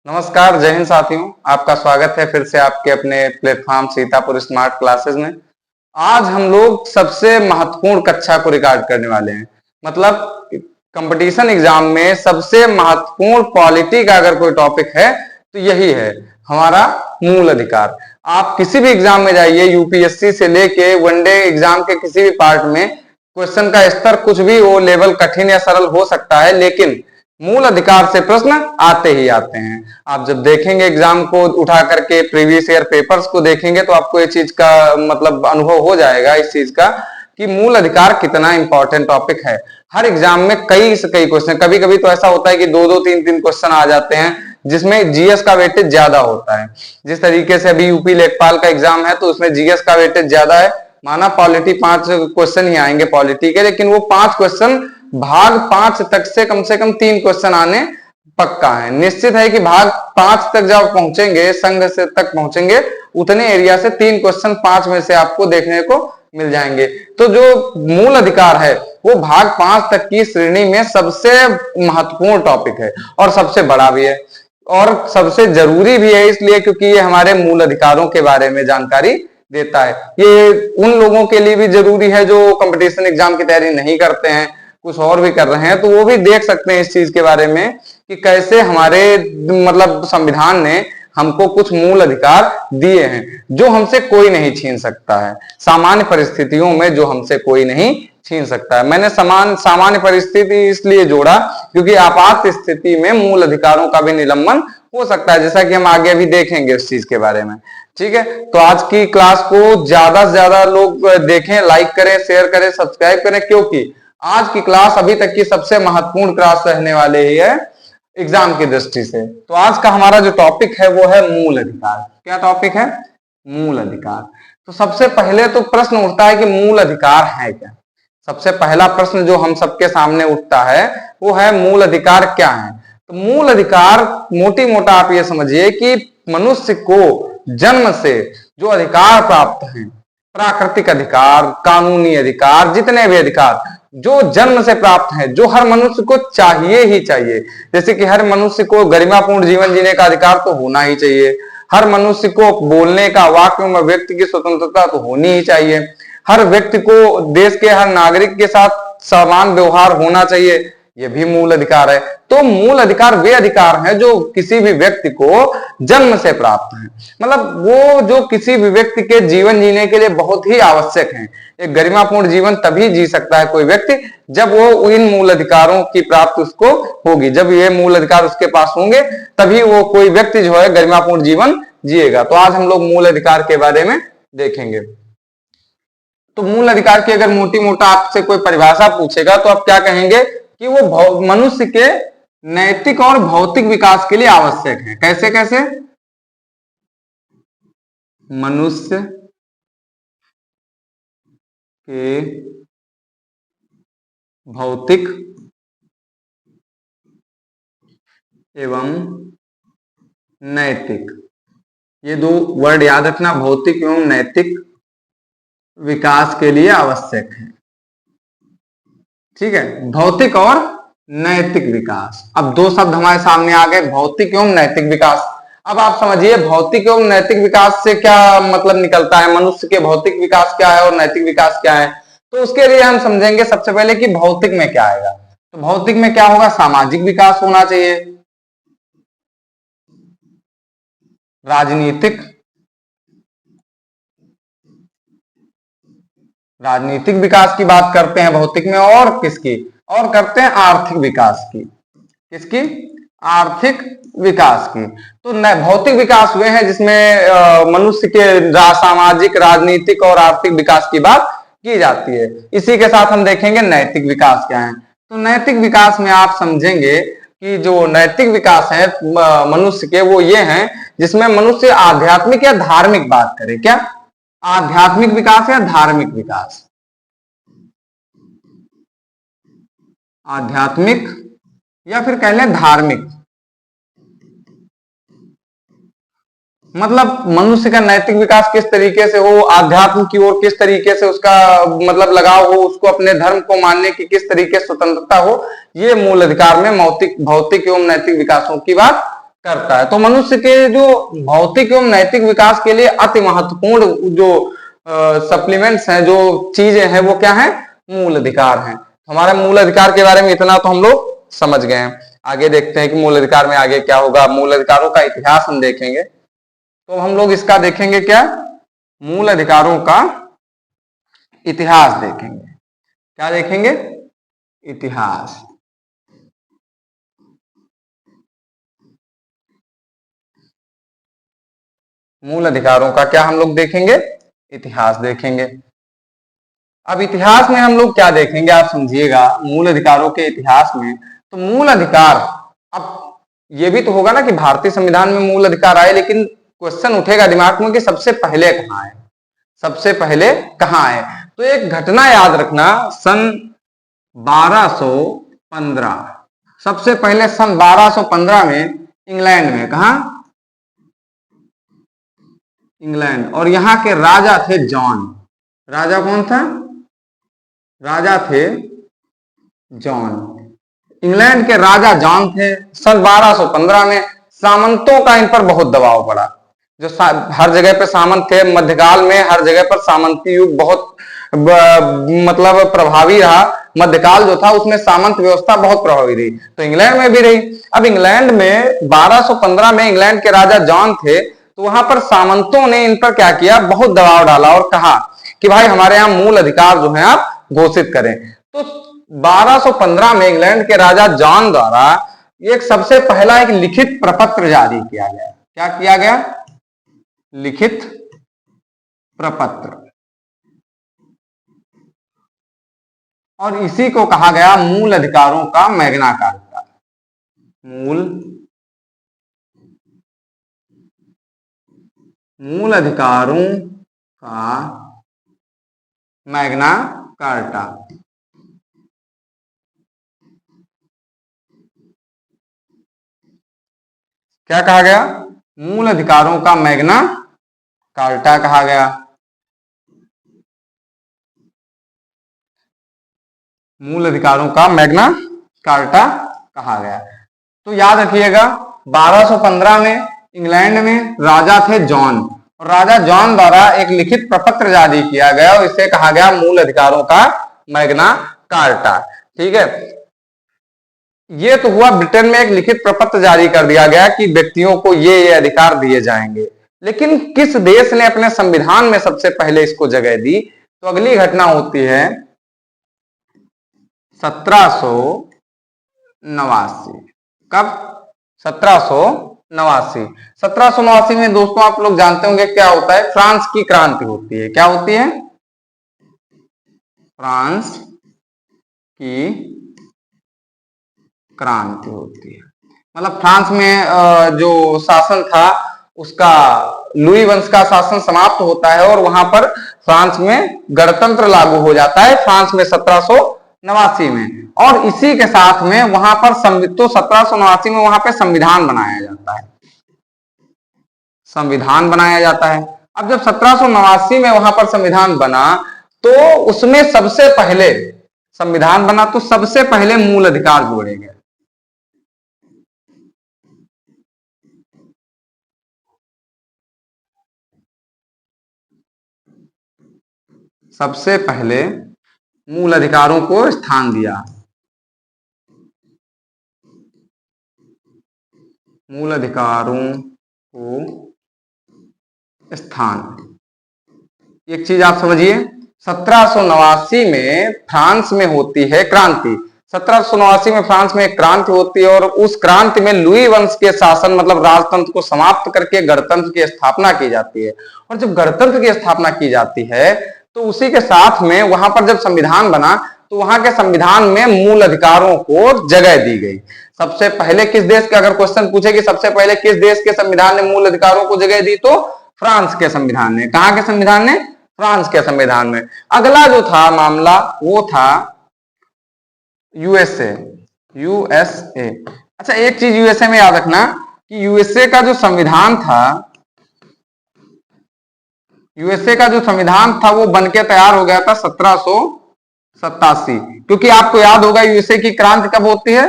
नमस्कार, जय हिंद साथियों। आपका स्वागत है फिर से आपके अपने प्लेटफॉर्म सीतापुर स्मार्ट क्लासेस में। आज हम लोग सबसे महत्वपूर्ण कक्षा को रिकॉर्ड करने वाले हैं। मतलब कंपटीशन एग्जाम में सबसे महत्वपूर्ण पॉलिटी का अगर कोई टॉपिक है तो यही है हमारा मूल अधिकार। आप किसी भी एग्जाम में जाइए, यूपीएससी से लेके वनडे एग्जाम के किसी भी पार्ट में, क्वेश्चन का स्तर कुछ भी हो, लेवल कठिन या सरल हो सकता है, लेकिन मूल अधिकार से प्रश्न आते ही आते हैं। आप जब देखेंगे एग्जाम को उठा करके, प्रीवियस ईयर पेपर्स को देखेंगे तो आपको ये चीज का मतलब अनुभव हो जाएगा इस चीज का कि मूल अधिकार कितना इंपॉर्टेंट टॉपिक है। हर एग्जाम में कई से कई क्वेश्चन, कभी कभी तो ऐसा होता है कि दो दो तीन तीन क्वेश्चन आ जाते हैं जिसमें जीएस का वेटेज ज्यादा होता है। जिस तरीके से अभी यूपी लेखपाल का एग्जाम है तो उसमें जीएस का वेटेज ज्यादा है। माना पॉलिटी 5 क्वेश्चन ही आएंगे पॉलिटी के, लेकिन वो 5 क्वेश्चन भाग 5 तक से कम 3 क्वेश्चन आने पक्का है। निश्चित है कि भाग 5 तक जब पहुंचेंगे, संघ से तक पहुंचेंगे, उतने एरिया से 3 क्वेश्चन 5 में से आपको देखने को मिल जाएंगे। तो जो मूल अधिकार है वो भाग 5 तक की श्रेणी में सबसे महत्वपूर्ण टॉपिक है और सबसे बड़ा भी है और सबसे जरूरी भी है, इसलिए क्योंकि ये हमारे मूल अधिकारों के बारे में जानकारी देता है। ये उन लोगों के लिए भी जरूरी है जो कंपटीशन एग्जाम की तैयारी नहीं करते हैं, कुछ और भी कर रहे हैं, तो वो भी देख सकते हैं इस चीज के बारे में कि कैसे हमारे मतलब संविधान ने हमको कुछ मूल अधिकार दिए हैं जो हमसे कोई नहीं छीन सकता है। सामान्य परिस्थितियों में जो हमसे कोई नहीं छीन सकता है। मैंने सामान्य परिस्थिति इसलिए जोड़ा क्योंकि आपात स्थिति में मूल अधिकारों का भी निलंबन हो सकता है, जैसा कि हम आगे भी देखेंगे इस चीज के बारे में। ठीक है, तो आज की क्लास को ज्यादा से ज्यादा लोग देखें, लाइक करें, शेयर करें, सब्सक्राइब करें, क्योंकि आज की क्लास अभी तक की सबसे महत्वपूर्ण क्लास रहने वाले ही है एग्जाम की दृष्टि से। तो आज का हमारा जो टॉपिक है वो है मूल अधिकार। क्या टॉपिक है? मूल अधिकार। तो सबसे पहले तो प्रश्न उठता है कि मूल अधिकार है क्या। सबसे पहला प्रश्न जो हम सबके सामने उठता है वो है मूल अधिकार क्या है। तो मूल अधिकार मोटी मोटा आप ये समझिए कि मनुष्य को जन्म से जो अधिकार प्राप्त हैं, प्राकृतिक अधिकार, कानूनी अधिकार, जितने भी अधिकार जो जन्म से प्राप्त हैं, जो हर मनुष्य को चाहिए ही चाहिए। जैसे कि हर मनुष्य को गरिमापूर्ण जीवन जीने का अधिकार तो होना ही चाहिए, हर मनुष्य को बोलने का, वाक्यों में व्यक्ति की स्वतंत्रता तो होनी ही चाहिए, हर व्यक्ति को देश के हर नागरिक के साथ समान व्यवहार होना चाहिए, ये भी मूल अधिकार है। तो मूल अधिकार वे अधिकार हैं जो किसी भी व्यक्ति को जन्म से प्राप्त हैं, मतलब वो जो किसी भी व्यक्ति के जीवन जीने के लिए बहुत ही आवश्यक हैं। एक गरिमापूर्ण जीवन तभी जी सकता है कोई व्यक्ति जब वो इन मूल अधिकारों की प्राप्ति उसको होगी। जब ये मूल अधिकार उसके पास होंगे तभी वो कोई व्यक्ति जो है गरिमापूर्ण जीवन जिएगा। तो आज हम लोग मूल अधिकार के बारे में देखेंगे। तो मूल अधिकार की अगर मोटी मोटा आपसे कोई परिभाषा पूछेगा तो आप क्या कहेंगे कि वो मनुष्य के नैतिक और भौतिक विकास के लिए आवश्यक है। कैसे कैसे? मनुष्य के भौतिक एवं नैतिक, ये दो वर्ड याद रखना, भौतिक एवं नैतिक विकास के लिए आवश्यक है। ठीक है, भौतिक और नैतिक विकास। अब दो शब्द हमारे सामने आ गए, भौतिक एवं नैतिक विकास। अब आप समझिए भौतिक एवं नैतिक विकास से क्या मतलब निकलता है, मनुष्य के भौतिक विकास क्या है और नैतिक विकास क्या है। तो उसके लिए हम समझेंगे सबसे पहले कि भौतिक में क्या आएगा। तो भौतिक में क्या होगा? सामाजिक विकास होना चाहिए, राजनीतिक विकास की बात करते हैं भौतिक में, और किसकी? और करते हैं आर्थिक विकास की। किसकी? आर्थिक विकास की। तो भौतिक विकास हुए हैं जिसमें मनुष्य के सामाजिक, राजनीतिक और आर्थिक विकास की बात की जाती है। इसी के साथ हम देखेंगे नैतिक विकास क्या है। तो नैतिक विकास में आप समझेंगे कि जो नैतिक विकास है मनुष्य के, वो ये हैं जिसमें मनुष्य आध्यात्मिक या धार्मिक बात करे। क्या? आध्यात्मिक विकास या धार्मिक विकास? आध्यात्मिक या फिर कह लें धार्मिक। मतलब मनुष्य का नैतिक विकास किस तरीके से हो, आध्यात्म की ओर किस तरीके से उसका मतलब लगाव हो, उसको अपने धर्म को मानने की किस तरीके से स्वतंत्रता हो, ये मूल अधिकार में भौतिक एवं नैतिक विकासों की बात करता है। तो मनुष्य के जो भौतिक एवं नैतिक विकास के लिए अति महत्वपूर्ण जो सप्लीमेंट्स हैं, जो चीजें हैं, वो क्या है? मूल अधिकार हैं। हमारा मूल अधिकार के बारे में इतना तो हम लोग समझ गए हैं। आगे देखते हैं कि मूल अधिकार में आगे क्या होगा। मूल अधिकारों का इतिहास हम देखेंगे, तो हम लोग इसका देखेंगे क्या? मूल अधिकारों का इतिहास देखेंगे। क्या देखेंगे? इतिहास। मूल अधिकारों का क्या हम लोग देखेंगे? इतिहास देखेंगे। अब इतिहास में हम लोग क्या देखेंगे, आप समझिएगा। मूल अधिकारों के इतिहास में, तो मूल अधिकार, अब ये भी तो होगा ना कि भारतीय संविधान में मूल अधिकार आए, लेकिन क्वेश्चन उठेगा दिमाग में कि सबसे पहले कहां है, सबसे पहले कहां है। तो एक घटना याद रखना, सन 1215, सबसे पहले सन 1215 में इंग्लैंड में, कहा? इंग्लैंड। और यहां के राजा थे जॉन। राजा कौन था? राजा थे जॉन। इंग्लैंड के राजा जॉन थे। सन 1215 में सामंतों का इन पर बहुत दबाव पड़ा। जो हर जगह पे सामंत थे, मध्यकाल में हर जगह पर सामंती युग बहुत मतलब प्रभावी रहा। मध्यकाल जो था उसमें सामंत व्यवस्था बहुत प्रभावी रही, तो इंग्लैंड में भी रही। अब इंग्लैंड में 1215 में इंग्लैंड के राजा जॉन थे, तो वहां पर सामंतों ने इन पर क्या किया? बहुत दबाव डाला और कहा कि भाई हमारे यहाँ मूल अधिकार जो है आप घोषित करें। तो 1215 में इंग्लैंड के राजा जॉन द्वारा एक सबसे पहला एक लिखित प्रपत्र जारी किया गया। क्या किया गया? लिखित प्रपत्र। और इसी को कहा गया मूल अधिकारों का मैग्ना कार्टा। मूल अधिकारों का मैग्ना कार्टा। क्या कहा गया? मूल अधिकारों का मैग्ना कार्टा कहा गया। मूल अधिकारों का मैग्ना कार्टा कहा गया। तो याद रखिएगा, 1215 में इंग्लैंड में राजा थे जॉन, और राजा जॉन द्वारा एक लिखित प्रपत्र जारी किया गया और इसे कहा गया मूल अधिकारों का मैग्ना कार्टा। ठीक है, ये तो हुआ ब्रिटेन में एक लिखित प्रपत्र जारी कर दिया गया कि व्यक्तियों को ये अधिकार दिए जाएंगे। लेकिन किस देश ने अपने संविधान में सबसे पहले इसको जगह दी? तो अगली घटना होती है 1789। कब? 1789। 1789 में दोस्तों आप लोग जानते होंगे क्या होता है? फ्रांस की क्रांति होती है। क्या होती है? फ्रांस की क्रांति होती है। मतलब फ्रांस में जो शासन था उसका, लुई वंश का शासन समाप्त होता है और वहां पर फ्रांस में गणतंत्र लागू हो जाता है, फ्रांस में 1789 में। और इसी के साथ में वहां पर 1789 में वहां पे संविधान बनाया जाता है। संविधान बनाया जाता है। अब जब 1789 में वहां पर संविधान बना, तो उसमें सबसे पहले संविधान बना तो सबसे पहले मूल अधिकार जोड़े गए। सबसे पहले मूल अधिकारों को स्थान दिया। मूल अधिकारों को स्थान। एक चीज आप समझिए, 1789 में फ्रांस में होती है क्रांति। 1789 में फ्रांस में एक क्रांति होती है और उस क्रांति में लुई वंश के शासन मतलब राजतंत्र को समाप्त करके गणतंत्र की स्थापना की जाती है। और जब गणतंत्र की स्थापना की जाती है तो उसी के साथ में वहां पर जब संविधान बना तो वहां के संविधान में मूल अधिकारों को जगह दी गई। सबसे पहले किस देश के, अगर क्वेश्चन पूछे कि सबसे पहले किस देश के संविधान ने मूल अधिकारों को जगह दी, तो फ्रांस के संविधान ने। कहां के संविधान ने? फ्रांस के संविधान में। अगला जो था मामला वो था यूएसए। यूएसए। अच्छा, एक चीज यूएसए में याद रखना कि यूएसए का जो संविधान था, यूएसए का जो संविधान था वो बनके तैयार हो गया था 1787। क्योंकि आपको याद होगा यूएसए की क्रांति कब होती है?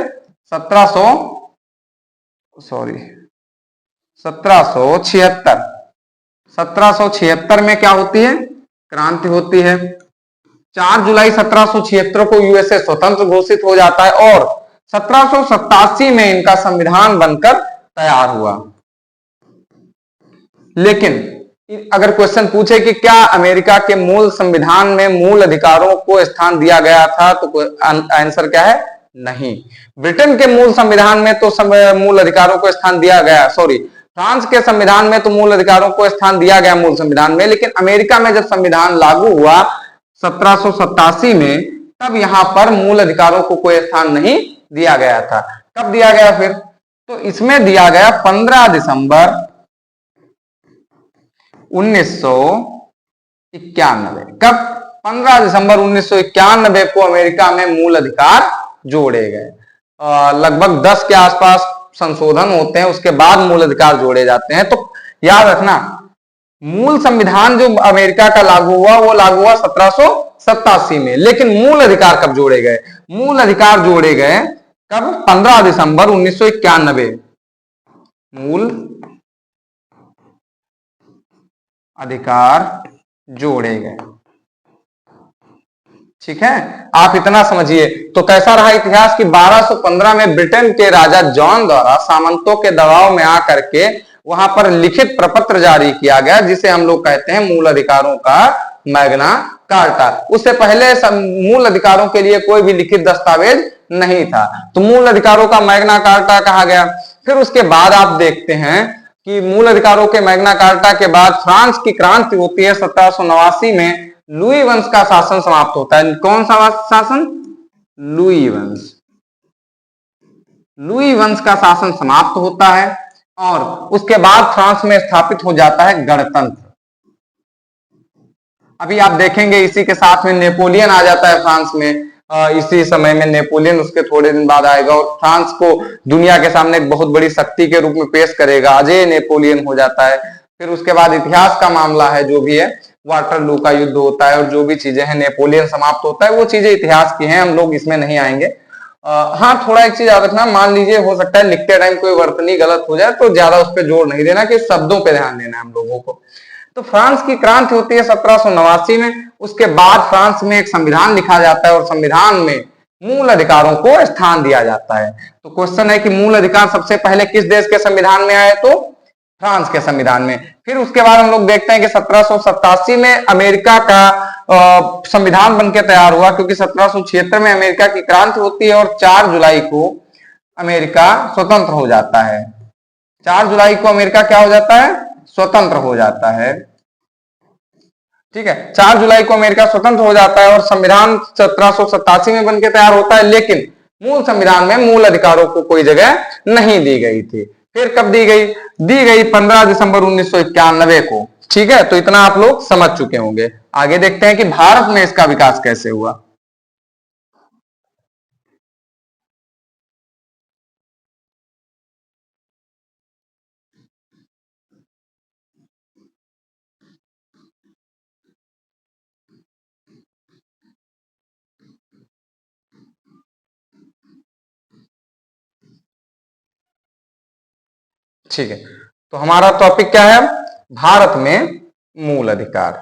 1700 सॉरी 1776। 1776 में क्या होती है? क्रांति होती है। 4 जुलाई 1776 को यूएसए स्वतंत्र घोषित हो जाता है और 1787 में इनका संविधान बनकर तैयार हुआ। लेकिन अगर क्वेश्चन पूछे कि क्या अमेरिका के मूल संविधान में मूल अधिकारों को स्थान दिया गया था, तो आंसर क्या है? नहीं। ब्रिटेन के मूल संविधान में तो मूल अधिकारों को स्थान दिया गया, सॉरी, फ्रांस के संविधान में तो मूल अधिकारों को स्थान दिया गया मूल संविधान में, लेकिन अमेरिका में जब संविधान लागू हुआ 1787 में, तब यहां पर मूल अधिकारों को कोई स्थान नहीं दिया गया था। कब दिया गया फिर? तो इसमें दिया गया 15 दिसंबर 1991। कब? 15 दिसंबर 1991 को अमेरिका में मूल अधिकार जोड़े गए। लगभग 10 के आसपास संशोधन होते हैं, उसके बाद मूल अधिकार जोड़े जाते हैं। तो याद रखना, मूल संविधान जो अमेरिका का लागू हुआ वो लागू हुआ 1787 में, लेकिन मूल अधिकार कब जोड़े गए? मूल अधिकार जोड़े गए कब? 15 दिसंबर 1991। मूल अधिकार जोड़े गए। ठीक है, आप इतना समझिए। तो कैसा रहा इतिहास कि 1215 में ब्रिटेन के राजा जॉन द्वारा सामंतों के दबाव में आकर के वहां पर लिखित प्रपत्र जारी किया गया, जिसे हम लोग कहते हैं मूल अधिकारों का मैग्ना कार्टा। उससे पहले मूल अधिकारों के लिए कोई भी लिखित दस्तावेज नहीं था, तो मूल अधिकारों का मैग्ना कार्टा कहा गया। फिर उसके बाद आप देखते हैं कि मूल अधिकारों के मैग्ना कार्टा के बाद फ्रांस की क्रांति होती है 1789 में। लुई वंश का शासन समाप्त होता है। कौन सा शासन? लुई वंश। लुई वंश का शासन समाप्त होता है और उसके बाद फ्रांस में स्थापित हो जाता है गणतंत्र। अभी आप देखेंगे इसी के साथ में नेपोलियन आ जाता है फ्रांस में। इसी समय में नेपोलियन उसके थोड़े दिन बाद आएगा और फ्रांस को दुनिया के सामने एक बहुत बड़ी शक्ति के रूप में पेश करेगा। अजय नेपोलियन हो जाता है। फिर उसके बाद इतिहास का मामला है, जो भी है, वाटरलू का युद्ध होता है और जो भी चीजें हैं, नेपोलियन समाप्त होता है। वो चीजें इतिहास की हैं, हम लोग इसमें नहीं आएंगे। हाँ, थोड़ा एक चीज याद रखना, मान लीजिए हो सकता है लिखते टाइम कोई वर्तनी गलत हो जाए, तो ज्यादा उस पर जोर नहीं देना, कि शब्दों पे ध्यान देना है हम लोगों को। तो फ्रांस की क्रांति होती है 1789 में। उसके बाद फ्रांस में एक संविधान लिखा जाता है और संविधान में मूल अधिकारों को स्थान दिया जाता है। तो क्वेश्चन है कि मूल अधिकार सबसे पहले किस देश के संविधान में आए? तो फ्रांस के संविधान में। फिर उसके बाद हम लोग देखते हैं कि 1787 में अमेरिका का संविधान बनकर तैयार हुआ, क्योंकि 1776 में अमेरिका की क्रांति होती है और 4 जुलाई को अमेरिका स्वतंत्र हो जाता है। 4 जुलाई को अमेरिका क्या हो जाता है? स्वतंत्र हो जाता है। ठीक है, 4 जुलाई को अमेरिका स्वतंत्र हो जाता है और संविधान 1787 में बनकर तैयार होता है, लेकिन मूल संविधान में मूल अधिकारों को कोई जगह नहीं दी गई थी। फिर कब दी गई? दी गई 15 दिसंबर 1991 को। ठीक है, तो इतना आप लोग समझ चुके होंगे। आगे देखते हैं कि भारत में इसका विकास कैसे हुआ। ठीक है, तो हमारा टॉपिक क्या है? भारत में मूल अधिकार।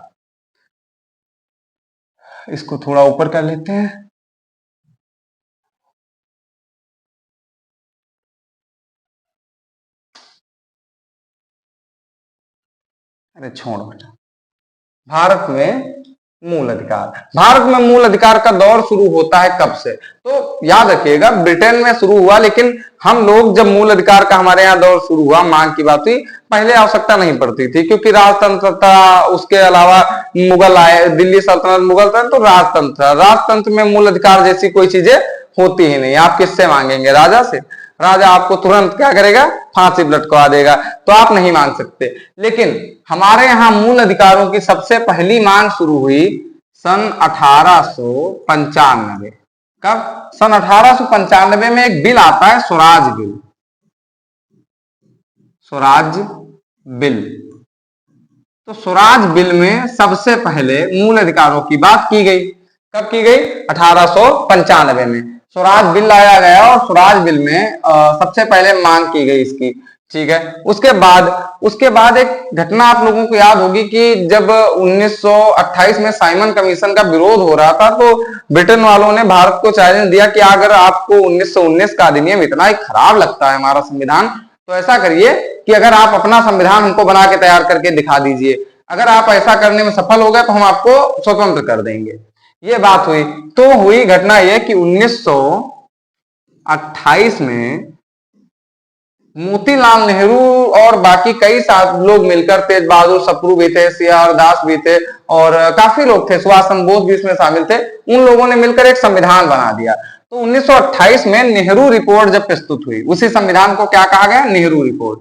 इसको थोड़ा ऊपर कर लेते हैं। अरे छोड़ो बेटा। भारत में मूल अधिकार। भारत में मूल अधिकार का दौर शुरू होता है कब से? तो याद रखिएगा, ब्रिटेन में शुरू हुआ, लेकिन हम लोग जब मूल अधिकार का हमारे यहाँ दौर शुरू हुआ, मांग की बात हुई, पहले आवश्यकता नहीं पड़ती थी, क्योंकि राजतंत्र था। उसके अलावा मुगल आए, दिल्ली सल्तनत मुगल था, तो राजतंत्र। राजतंत्र में मूल अधिकार जैसी कोई चीजें होती ही नहीं। आप किससे मांगेंगे? राजा से। राजा आपको तुरंत क्या करेगा? फांसी लटकवा देगा, तो आप नहीं मांग सकते। लेकिन हमारे यहाँ मूल अधिकारों की सबसे पहली मांग शुरू हुई सन 1895। कब? सन 1895 में एक बिल आता है, स्वराज बिल। स्वराज बिल। तो स्वराज बिल में सबसे पहले मूल अधिकारों की बात की गई। कब की गई? 1895 में स्वराज बिल लाया गया और स्वराज बिल में सबसे पहले मांग की गई इसकी। ठीक है। उसके बाद एक घटना आप लोगों को याद होगी कि जब 1928 में साइमन कमीशन का विरोध हो रहा था तो ब्रिटेन वालों ने भारत को चैलेंज दिया कि अगर आपको 1919 का अधिनियम इतना ही खराब लगता है हमारा संविधान, तो ऐसा करिए कि अगर आप अपना संविधान हमको बना के तैयार करके दिखा दीजिए, अगर आप ऐसा करने में सफल हो गए तो हम आपको स्वतंत्र कर देंगे। ये बात हुई। तो हुई घटना यह कि 1928 में मोतीलाल नेहरू और बाकी कई लोग मिलकर, तेज बहादुर सप्रू भी थे, सीआर दास भी थे और काफी लोग थे, सुभाष चंद्र बोस भी इसमें शामिल थे, उन लोगों ने मिलकर एक संविधान बना दिया। तो 1928 में नेहरू रिपोर्ट जब प्रस्तुत हुई, उसी संविधान को क्या कहा गया? नेहरू रिपोर्ट।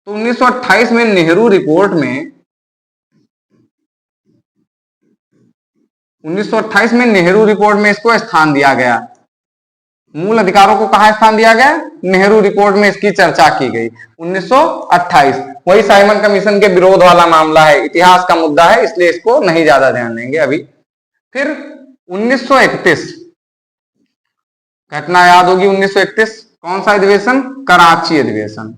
तो 1928 में नेहरू रिपोर्ट में 1928 में नेहरू रिपोर्ट में इसको स्थान दिया गया, मूल अधिकारों को कहां स्थान दिया गया? नेहरू रिपोर्ट में इसकी चर्चा की गई 1928। वही साइमन कमीशन के विरोध वाला मामला है, इतिहास का मुद्दा है, इसलिए इसको नहीं ज्यादा ध्यान देंगे अभी। फिर 1931 घटना याद होगी। 1931 कौन सा अधिवेशन? कराची अधिवेशन।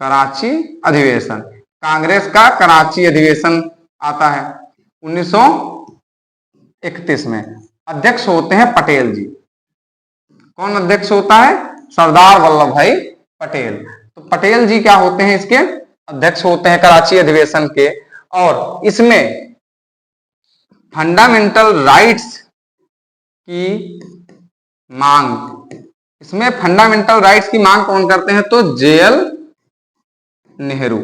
कराची अधिवेशन, कांग्रेस का कराची अधिवेशन आता है 1931 में। अध्यक्ष होते हैं पटेल जी। कौन अध्यक्ष होता है? सरदार वल्लभ भाई पटेल। तो पटेल जी क्या होते हैं? इसके अध्यक्ष होते हैं कराची अधिवेशन के। और इसमें फंडामेंटल राइट्स की मांग, इसमें फंडामेंटल राइट्स की मांग कौन करते हैं? तो जेएल नेहरू।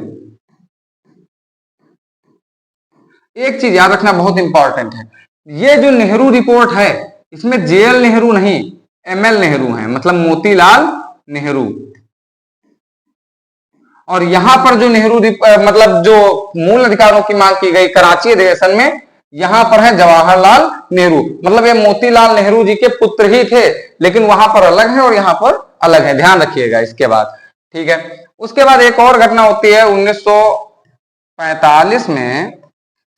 एक चीज याद रखना बहुत इंपॉर्टेंट है, ये जो नेहरू रिपोर्ट है इसमें जेएल नेहरू नहीं, एमएल नेहरू है, मतलब मोतीलाल नेहरू। और यहां पर जो नेहरू मतलब जो मूल अधिकारों की मांग की गई कराची अधिवेशन में, यहां पर है जवाहरलाल नेहरू। मतलब ये मोतीलाल नेहरू जी के पुत्र ही थे, लेकिन वहां पर अलग है और यहां पर अलग है, ध्यान रखिएगा इसके बाद। ठीक है। उसके बाद एक और घटना होती है 1945 में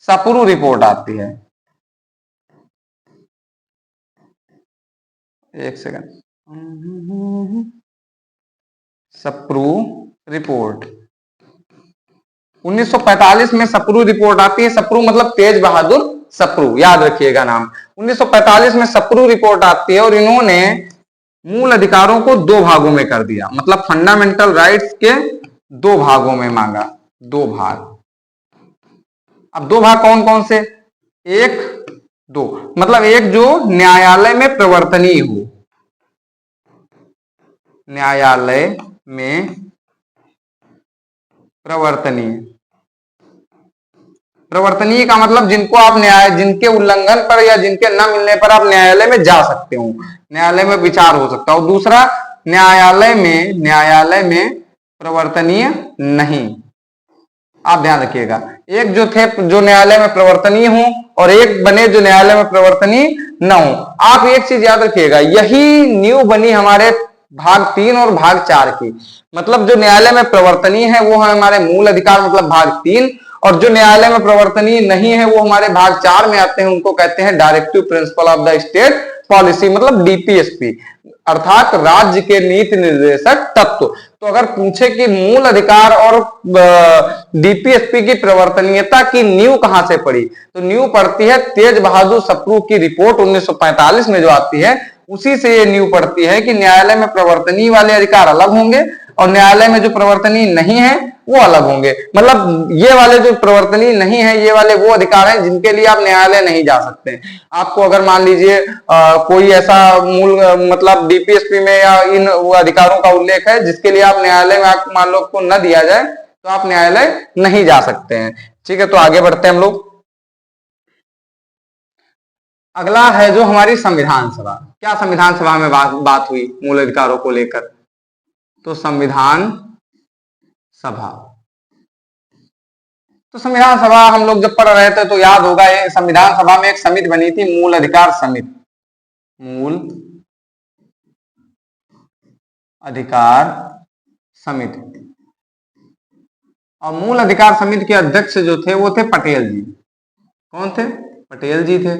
सप्रू रिपोर्ट आती है। एक सेकंड, सप्रू रिपोर्ट 1945 में सप्रू रिपोर्ट आती है। सप्रू मतलब तेज बहादुर सप्रू, याद रखिएगा नाम। 1945 में सप्रू रिपोर्ट आती है और इन्होंने मूल अधिकारों को दो भागों में कर दिया, मतलब फंडामेंटल राइट्स के दो भागों में मांगा, दो भाग। अब दो भाग कौन कौन से? एक दो, मतलब एक जो न्यायालय में प्रवर्तनीय हो, न्यायालय में प्रवर्तनीय का मतलब जिनको आप जिनके उल्लंघन पर या जिनके न मिलने पर आप न्यायालय में जा सकते हो, न्यायालय में विचार हो सकता हो। दूसरा न्यायालय में प्रवर्तनीय नहीं। आप ध्यान रखिएगा, एक जो थे जो न्यायालय में प्रवर्तनीय हो और एक बने जो न्यायालय में प्रवर्तनीय न हो। आप एक चीज याद रखिएगा, यही न्यू बनी हमारे भाग 3 और भाग 4 की। मतलब जो न्यायालय में प्रवर्तनीय है वो है हमारे मूल अधिकार, मतलब भाग 3, और जो न्यायालय में प्रवर्तनीय नहीं है वो हमारे भाग 4 में आते हैं। उनको कहते हैं directive principle of the state policy, मतलब डीपीएसपी, अर्थात राज्य के नीति निर्देशक तत्व। तो अगर पूछे कि मूल अधिकार और डीपीएसपी की प्रवर्तनीयता की नींव कहां से पड़ी, तो नींव पड़ती है तेज बहादुर सप्रू की रिपोर्ट 1945 में जो आती है, उसी से ये नींव पड़ती है कि न्यायालय में प्रवर्तनीय वाले अधिकार अलग होंगे और न्यायालय में जो प्रवर्तनीय नहीं है वो अलग होंगे। मतलब ये वाले जो प्रवर्तनीय नहीं है, ये वाले वो अधिकार हैं जिनके लिए आप न्यायालय नहीं जा सकते। आपको अगर मान लीजिए कोई ऐसा मूल मतलब डीपीएसपी में या इन अधिकारों का उल्लेख है जिसके लिए आप न्यायालय में मान लो को न दिया जाए, तो आप न्यायालय नहीं जा सकते हैं। ठीक है, तो आगे बढ़ते हैं हम लोग। अगला है जो हमारी संविधान सभा। क्या संविधान सभा में बात हुई मूल अधिकारों को लेकर? तो संविधान सभा, तो संविधान सभा हम लोग जब पढ़ रहे थे तो याद होगा, ये संविधान सभा में एक समिति बनी थी, मूल अधिकार समिति, मूल अधिकार समिति। और मूल अधिकार समिति के अध्यक्ष जो थे वो थे पटेल जी। कौन थे? पटेल जी थे।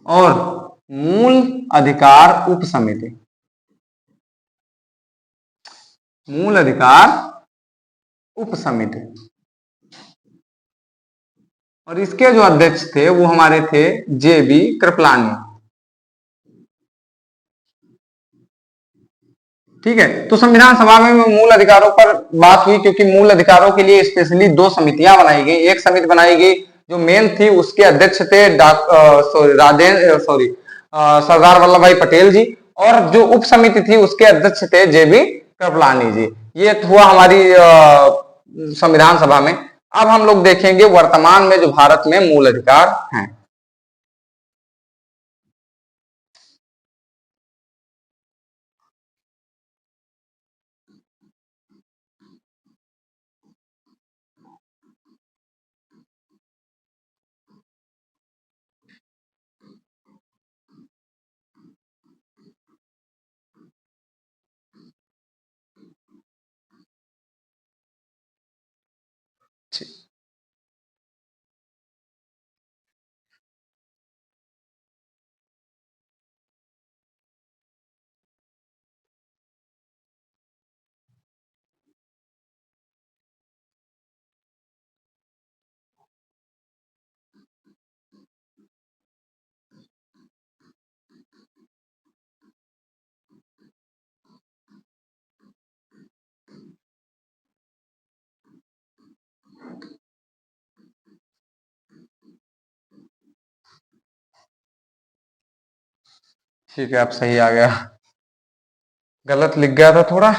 और मूल अधिकार उप समिति, मूल अधिकार उपसमिति, और इसके जो अध्यक्ष थे वो हमारे थे जे.बी. कृपलानी। ठीक है, तो संविधान सभा में मूल अधिकारों पर बात हुई, क्योंकि मूल अधिकारों के लिए स्पेशली दो समितियां बनाई गई। एक समिति बनाई गई जो मेन थी, उसके अध्यक्ष थे सरदार वल्लभ भाई पटेल जी, और जो उप समिति थी उसके अध्यक्ष थे जे.बी. कृपलानी जी। ये हुआ हमारी संविधान सभा में। अब हम लोग देखेंगे वर्तमान में जो भारत में मूल अधिकार हैं। ठीक है, अब सही आ गया, गलत लिख गया था थोड़ा।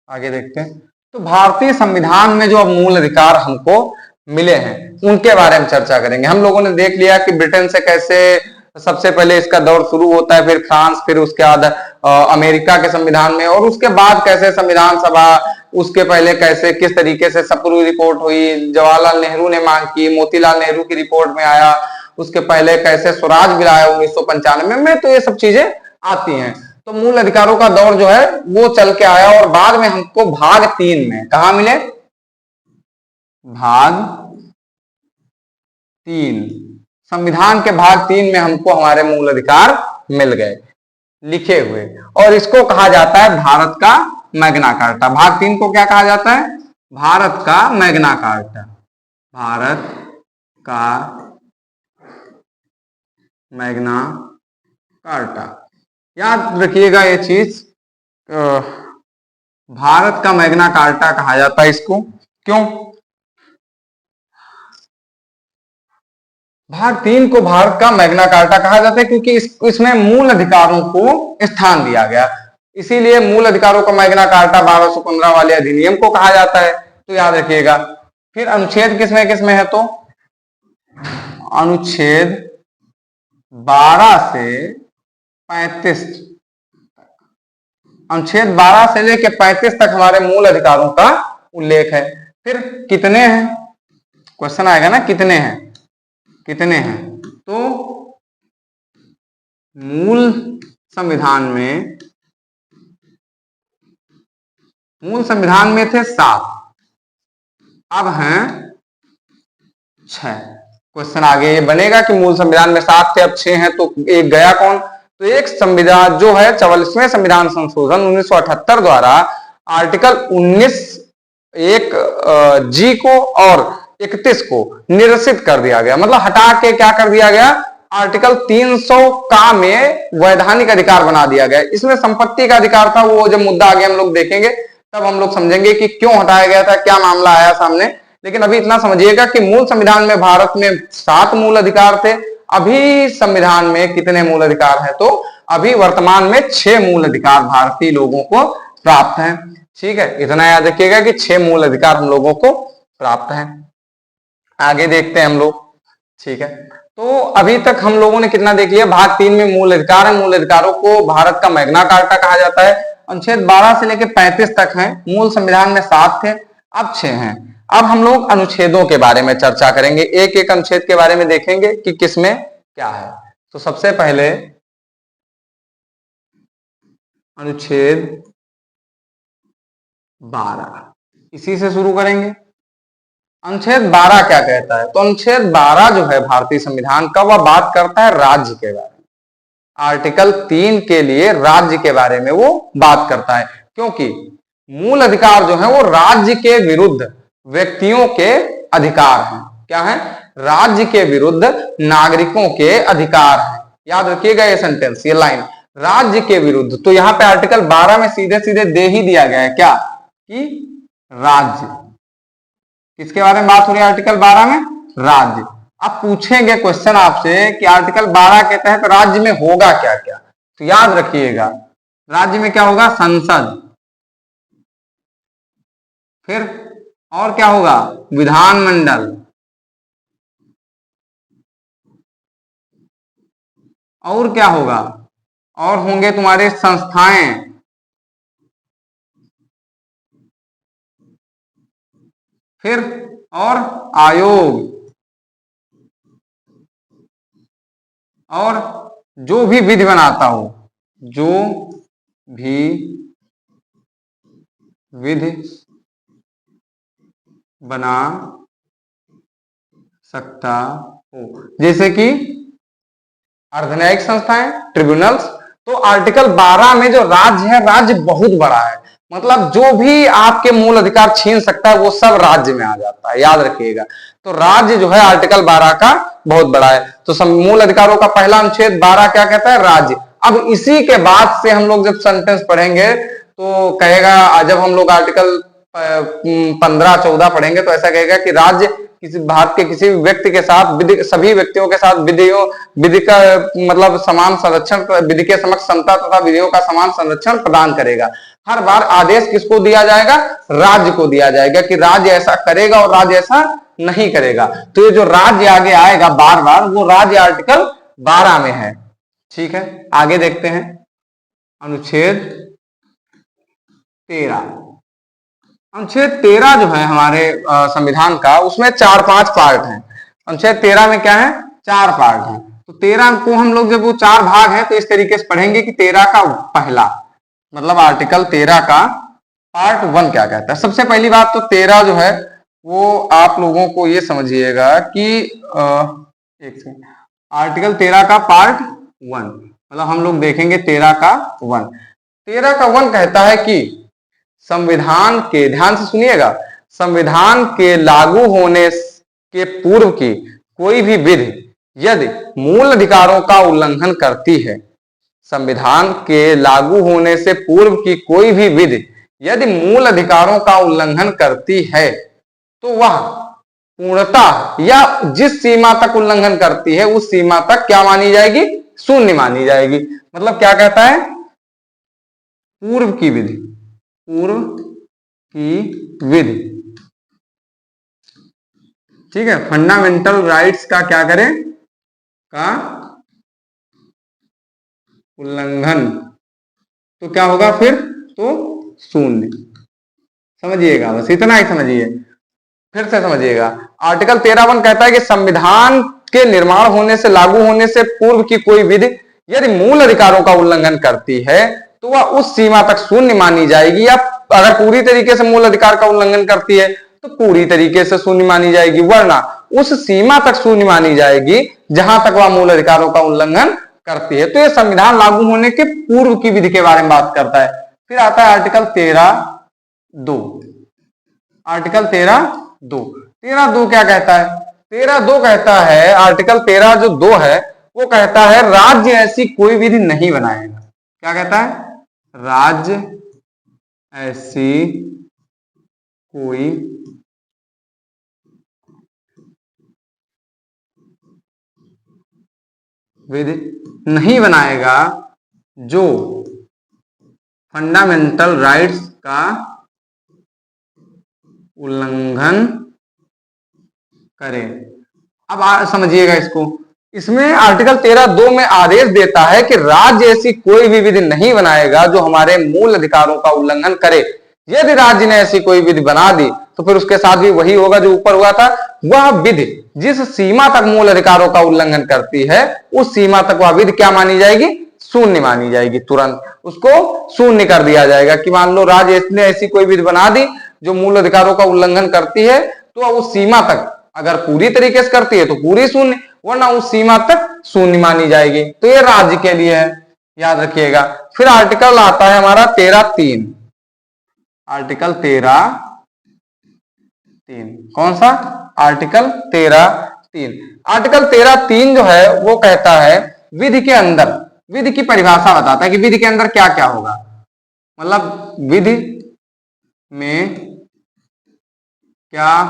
आगे देखते हैं। तो भारतीय संविधान में जो अब मूल अधिकार हमको मिले हैं उनके बारे में चर्चा करेंगे। हम लोगों ने देख लिया कि ब्रिटेन से कैसे सबसे पहले इसका दौर शुरू होता है, फिर फ्रांस, फिर उसके बाद अमेरिका के संविधान में, और उसके बाद कैसे संविधान सभा, उसके पहले कैसे किस तरीके से सप्रू रिपोर्ट हुई, जवाहरलाल नेहरू ने मांग की, मोतीलाल नेहरू की रिपोर्ट में आया, उसके पहले कैसे स्वराज बिल आया 1995 में, तो ये सब चीजें आती हैं। तो मूल अधिकारों का दौर जो है वो चल के आया, और बाद में हमको भाग 3 में कहा मिले, भाग 3, संविधान के भाग 3 में हमको हमारे मूल अधिकार मिल गए लिखे हुए, और इसको कहा जाता है भारत का मैग्ना कार्टा। भाग 3 को क्या कहा जाता है? भारत का मैग्ना कार्टा। भारत का मैग्ना कार्टा, याद रखिएगा ये चीज, भारत का मैग्ना कार्टा कहा जाता है इसको। क्यों? भाग 3 को भारत का मैग्ना कार्टा कहा जाता है क्योंकि इसमें मूल अधिकारों को स्थान दिया गया, इसीलिए मूल अधिकारों का मैग्ना कार्टा 1215 वाले अधिनियम को कहा जाता है, तो याद रखिएगा। फिर अनुच्छेद किसमें किसमें है? तो अनुच्छेद 12 से 35, अनुच्छेद 12 से लेकर 35 तक हमारे मूल अधिकारों का उल्लेख है। फिर कितने हैं? क्वेश्चन आएगा ना, कितने हैं, कितने हैं? तो मूल संविधान में थे 7, अब हैं 6। क्वेश्चन आगे ये बनेगा कि मूल संविधान में 7 थे, अब 6 हैं, तो एक गया कौन? तो एक संविधान जो है 44वें संविधान संशोधन 1978 द्वारा आर्टिकल 19(1) जी को और 31 को निरसित कर दिया गया, मतलब हटा के क्या कर दिया गया? आर्टिकल 300 का में वैधानिक अधिकार बना दिया गया। इसमें संपत्ति का अधिकार था, वो जब मुद्दा आगे हम लोग देखेंगे तब हम लोग समझेंगे कि क्यों हटाया गया था, क्या मामला आया सामने। लेकिन अभी इतना समझिएगा कि मूल संविधान में भारत में 7 मूल अधिकार थे, अभी संविधान में कितने मूल अधिकार है? तो अभी वर्तमान में 6 मूल अधिकार भारतीय लोगों को प्राप्त हैं। ठीक है, इतना याद रखिएगा कि 6 मूल अधिकार हम लोगों को प्राप्त हैं। आगे देखते हैं हम लोग। ठीक है, तो अभी तक हम लोगों ने कितना देख लिया? भाग 3 में मूल अधिकार है, मूल अधिकारों को भारत का मैग्ना कार्टा कहा जाता है। अनुच्छेद 12 से लेकर 35 तक है, मूल संविधान में 7 थे, अब 6 हैं। अब हम लोग अनुच्छेदों के बारे में चर्चा करेंगे, एक एक अनुच्छेद के बारे में देखेंगे कि किसमें क्या है। तो सबसे पहले अनुच्छेद 12, इसी से शुरू करेंगे। अनुच्छेद 12 क्या कहता है? तो अनुच्छेद 12 जो है भारतीय संविधान का, वह बात करता है राज्य के बारे में। आर्टिकल 3 के लिए राज्य के बारे में वो बात करता है, क्योंकि मूल अधिकार जो है वो राज्य के विरुद्ध व्यक्तियों के अधिकार हैं। क्या है? राज्य के विरुद्ध नागरिकों के अधिकार हैं। याद रखिएगा ये सेंटेंस, ये लाइन, राज्य के विरुद्ध। तो यहां पे आर्टिकल 12 में सीधे सीधे दे ही दिया गया है क्या, कि राज्य। किसके बारे में बात हो रही है आर्टिकल 12 में? राज्य। अब पूछेंगे क्वेश्चन आपसे कि आर्टिकल 12 के तहत राज्य में होगा क्या क्या, तो याद रखिएगा राज्य में क्या होगा? संसद, फिर और क्या होगा? विधानमंडल, और क्या होगा? और होंगे तुम्हारे संस्थाएं, फिर और आयोग, और जो भी विधि बनाता हो, जो भी विधि बना सकता हो, जैसे कि अर्धन्यायिक संस्थाएं, ट्रिब्यूनल्स। तो आर्टिकल 12 में जो राज्य है, राज्य बहुत बड़ा है, मतलब जो भी आपके मूल अधिकार छीन सकता है वो सब राज्य में आ जाता है, याद रखिएगा। तो राज्य जो है आर्टिकल 12 का बहुत बड़ा है। तो मूल अधिकारों का पहला अनुच्छेद 12 क्या कहता है? राज्य। अब इसी के बाद से हम लोग जब सेंटेंस पढ़ेंगे तो कहेगा, जब हम लोग आर्टिकल 15-14 पढ़ेंगे तो ऐसा कहेगा कि राज्य किसी भारत के किसी भी व्यक्ति के साथ, सभी व्यक्तियों के साथ विधि का मतलब समान संरक्षण, विधि के समक्ष समता तथा विधियों का समान संरक्षण प्रदान करेगा। हर बार आदेश किसको दिया जाएगा? राज्य को दिया जाएगा कि राज्य ऐसा करेगा और राज्य ऐसा नहीं करेगा। तो ये जो राज्य आगे आएगा बार बार, वो राज्य आर्टिकल 12 में है। ठीक है, आगे देखते हैं अनुच्छेद 13। अनुच्छेद 13 जो है हमारे संविधान का, उसमें 4-5 पार्ट हैं। अनुच्छेद 13 में क्या है? 4 पार्ट हैं। तो 13 को हम लोग जब वो 4 भाग हैं तो इस तरीके से पढ़ेंगे कि 13 का पहला मतलब आर्टिकल 13 का पार्ट 1 क्या कहता है। सबसे पहली बात तो 13 जो है वो आप लोगों को ये समझिएगा कि एक सेकंड, आर्टिकल 13 का पार्ट 1 मतलब हम लोग देखेंगे 13 का 1। 13 का 1 कहता है कि संविधान के, ध्यान से सुनिएगा, संविधान के लागू होने के पूर्व की कोई भी विधि यदि मूल अधिकारों का उल्लंघन करती है, संविधान के लागू होने से पूर्व की कोई भी विधि यदि मूल अधिकारों का उल्लंघन करती है तो वह पूर्णतः या जिस सीमा तक उल्लंघन करती है उस सीमा तक क्या मानी जाएगी? शून्य मानी जाएगी। मतलब क्या कहता है? पूर्व की विधि, पूर्व की विधि, ठीक है, फंडामेंटल राइट्स का क्या करें? का उल्लंघन, तो क्या होगा फिर? तो शून्य। समझिएगा, बस इतना ही समझिए, फिर से समझिएगा। आर्टिकल 13(1) कहता है कि संविधान के निर्माण होने से, लागू होने से पूर्व की कोई विधि यदि मूल अधिकारों का उल्लंघन करती है तो वह उस सीमा तक शून्य मानी जाएगी, या अगर पूरी तरीके से मूल अधिकार का उल्लंघन करती है तो पूरी तरीके से शून्य मानी जाएगी, वरना उस सीमा तक शून्य मानी जाएगी जहां तक वह मूल अधिकारों का उल्लंघन करती है। तो यह संविधान लागू होने के पूर्व की विधि के बारे में बात करता है। फिर आता है आर्टिकल 13(2). आर्टिकल 13(2) क्या कहता है? 13(2) कहता है, आर्टिकल 13 जो 2 है वो कहता है राज्य ऐसी कोई विधि नहीं बनाएगा। क्या कहता है? राज्य ऐसी कोई विधि नहीं बनाएगा जो फंडामेंटल राइट्स का उल्लंघन करे। अब समझिएगा इसको, इसमें आर्टिकल 13(2) में आदेश देता है कि राज्य ऐसी कोई भी विधि नहीं बनाएगा जो हमारे मूल अधिकारों का उल्लंघन करे। यदि राज्य ने ऐसी कोई विधि बना दी तो फिर उसके साथ भी वही होगा जो ऊपर हुआ था। वह विधि जिस सीमा तक मूल अधिकारों का उल्लंघन करती है उस सीमा तक वह विधि क्या मानी जाएगी? शून्य मानी जाएगी। तुरंत उसको शून्य कर दिया जाएगा कि मान लो राज्य ने ऐसी कोई विधि बना दी जो मूल अधिकारों का उल्लंघन करती है, तो उस सीमा तक अगर पूरी तरीके से करती है तो पूरी शून्य, वरना उस सीमा तक शून्य मानी जाएगी। तो ये राज्य के लिए है, याद रखिएगा। फिर आर्टिकल आता है हमारा 13(3). आर्टिकल 13(3). कौन सा? आर्टिकल 13(3). आर्टिकल 13(3) जो है वो कहता है विधि के अंदर, विधि की परिभाषा बताता है कि विधि के अंदर क्या क्या होगा। मतलब विधि में क्या